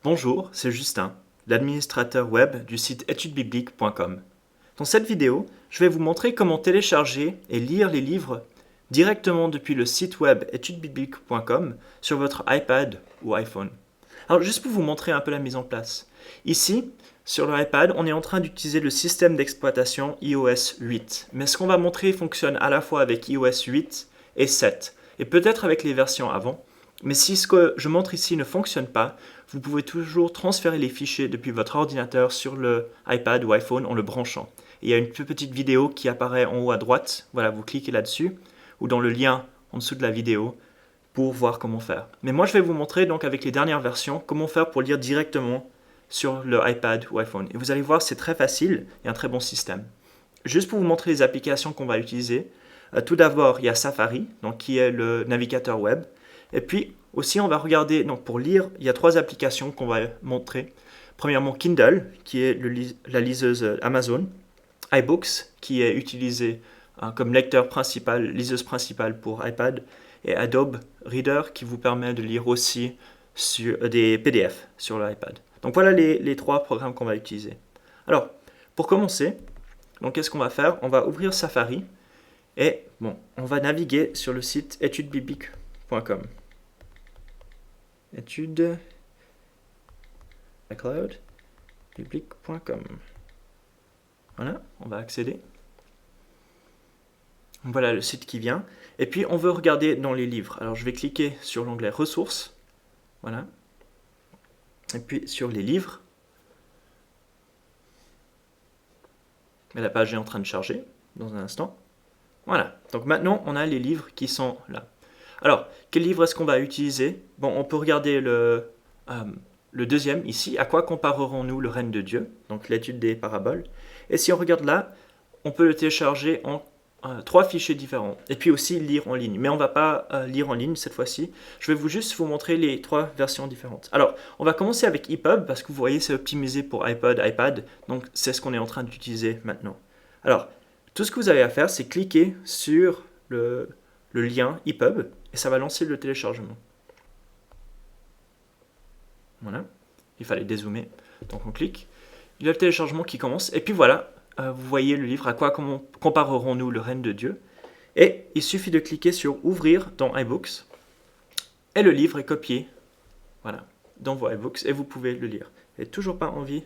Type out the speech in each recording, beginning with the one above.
Bonjour, c'est Justin, l'administrateur web du site étudesbibliques.com. Dans cette vidéo, je vais vous montrer comment télécharger et lire les livres directement depuis le site web étudesbibliques.com sur votre iPad ou iPhone. Alors juste pour vous montrer un peu la mise en place. Ici, sur le iPad, on est en train d'utiliser le système d'exploitation iOS 8. Mais ce qu'on va montrer fonctionne à la fois avec iOS 8 et 7, et peut-être avec les versions avant. Mais si ce que je montre ici ne fonctionne pas, vous pouvez toujours transférer les fichiers depuis votre ordinateur sur le iPad ou iPhone en le branchant. Et il y a une petite vidéo qui apparaît en haut à droite, voilà, vous cliquez là-dessus, ou dans le lien en dessous de la vidéo, pour voir comment faire. Mais moi je vais vous montrer donc avec les dernières versions, comment faire pour lire directement sur le iPad ou iPhone. Et vous allez voir, c'est très facile et un très bon système. Juste pour vous montrer les applications qu'on va utiliser, tout d'abord il y a Safari, donc, qui est le navigateur web. Et puis aussi, on va regarder, donc pour lire, il y a 3 applications qu'on va montrer. Premièrement, Kindle, qui est la liseuse Amazon. iBooks, qui est utilisé comme lecteur principal, liseuse principale pour iPad. Et Adobe Reader, qui vous permet de lire aussi sur des PDF sur l'iPad. Donc voilà les 3 programmes qu'on va utiliser. Alors, pour commencer, donc qu'est-ce qu'on va faire? On va ouvrir Safari et bon, on va naviguer sur le site étudesbibliques.com. Études iCloud biblique.com. Voilà, on va accéder. Voilà le site qui vient. Et puis on veut regarder dans les livres. Alors je vais cliquer sur l'onglet ressources. Voilà. Et puis sur les livres. Et la page est en train de charger dans un instant. Voilà. Donc maintenant on a les livres qui sont là. Alors, quel livre est-ce qu'on va utiliser? Bon, on peut regarder le deuxième ici. À quoi comparerons-nous le règne de Dieu? Donc l'étude des paraboles. Et si on regarde là, on peut le télécharger en 3 fichiers différents. Et puis aussi lire en ligne. Mais on ne va pas lire en ligne cette fois-ci. Je vais juste vous montrer les 3 versions différentes. Alors, on va commencer avec EPUB parce que vous voyez, c'est optimisé pour iPod, iPad. Donc, c'est ce qu'on est en train d'utiliser maintenant. Alors, tout ce que vous avez à faire, c'est cliquer sur le lien EPUB et ça va lancer le téléchargement. Voilà, il fallait dézoomer, donc on clique. Il y a le téléchargement qui commence et puis voilà, vous voyez le livre, à quoi comparerons-nous le règne de Dieu. Et il suffit de cliquer sur ouvrir dans iBooks et le livre est copié, voilà, dans vos iBooks et vous pouvez le lire. Et toujours pas envie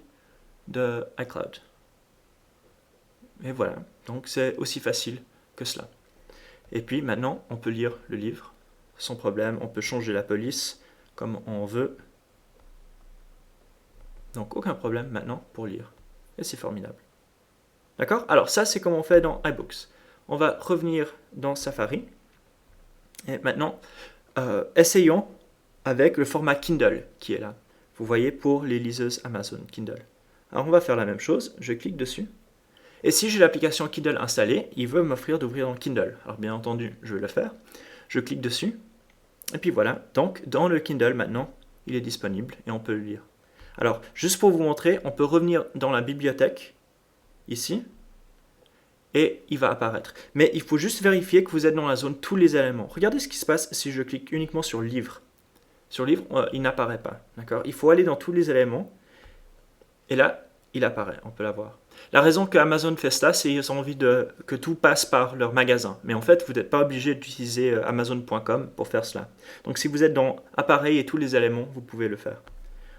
de iCloud. Et voilà, donc c'est aussi facile que cela. Et puis maintenant, on peut lire le livre sans problème. On peut changer la police comme on veut. Donc aucun problème maintenant pour lire. Et c'est formidable. D'accord? Alors ça, c'est comme on fait dans iBooks. On va revenir dans Safari. Et maintenant, essayons avec le format Kindle qui est là. Vous voyez pour les liseuses Amazon Kindle. Alors on va faire la même chose. Je clique dessus. Et si j'ai l'application Kindle installée, il veut m'offrir d'ouvrir dans Kindle. Alors bien entendu, je vais le faire. Je clique dessus. Et puis voilà. Donc dans le Kindle maintenant, il est disponible et on peut le lire. Alors juste pour vous montrer, on peut revenir dans la bibliothèque, ici. Et il va apparaître. Mais il faut juste vérifier que vous êtes dans la zone tous les éléments. Regardez ce qui se passe si je clique uniquement sur livre. Sur livre, il n'apparaît pas. D'accord? Il faut aller dans tous les éléments. Et là, il apparaît. On peut l'avoir. La raison que Amazon fait cela, c'est qu'ils ont envie que tout passe par leur magasin. Mais en fait, vous n'êtes pas obligé d'utiliser Amazon.com pour faire cela. Donc si vous êtes dans Appareil et tous les éléments, vous pouvez le faire.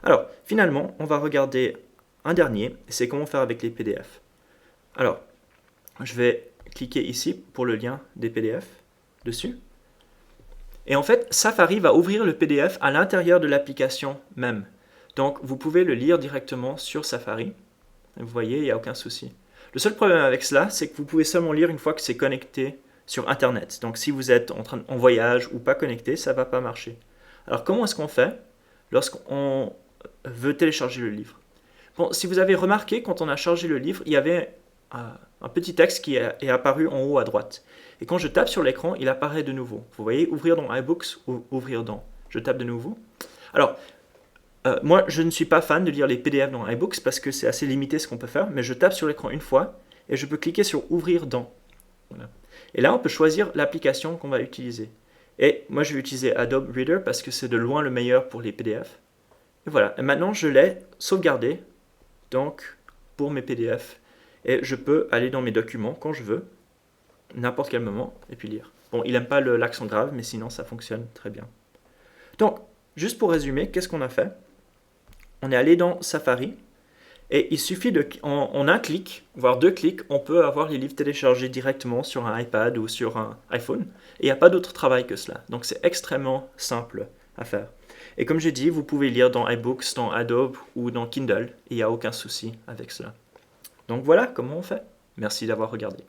Alors, finalement, on va regarder un dernier, et c'est comment faire avec les PDF. Alors, je vais cliquer ici pour le lien des PDF, dessus. Et en fait, Safari va ouvrir le PDF à l'intérieur de l'application même. Donc, vous pouvez le lire directement sur Safari. Vous voyez, il n'y a aucun souci. Le seul problème avec cela, c'est que vous pouvez seulement lire une fois que c'est connecté sur Internet. Donc si vous êtes en voyage ou pas connecté, ça ne va pas marcher. Alors comment est-ce qu'on fait lorsqu'on veut télécharger le livre? Bon, si vous avez remarqué, quand on a chargé le livre, il y avait un petit texte qui est apparu en haut à droite. Et quand je tape sur l'écran, il apparaît de nouveau. Vous voyez, ouvrir dans iBooks ou ouvrir dans. Je tape de nouveau. Alors, moi, je ne suis pas fan de lire les PDF dans iBooks parce que c'est assez limité ce qu'on peut faire, mais je tape sur l'écran une fois et je peux cliquer sur Ouvrir dans. Voilà. Et là, on peut choisir l'application qu'on va utiliser. Et moi, je vais utiliser Adobe Reader parce que c'est de loin le meilleur pour les PDF. Et voilà, et maintenant je l'ai sauvegardé donc pour mes PDF. Et je peux aller dans mes documents quand je veux, n'importe quel moment, et puis lire. Bon, il n'aime pas l'accent grave, mais sinon ça fonctionne très bien. Donc, juste pour résumer, qu'est-ce qu'on a fait? On est allé dans Safari, et il suffit en un clic, voire 2 clics, on peut avoir les livres téléchargés directement sur un iPad ou sur un iPhone. Et il n'y a pas d'autre travail que cela. Donc c'est extrêmement simple à faire. Et comme j'ai dit, vous pouvez lire dans iBooks, dans Adobe ou dans Kindle. Il n'y a aucun souci avec cela. Donc voilà comment on fait. Merci d'avoir regardé.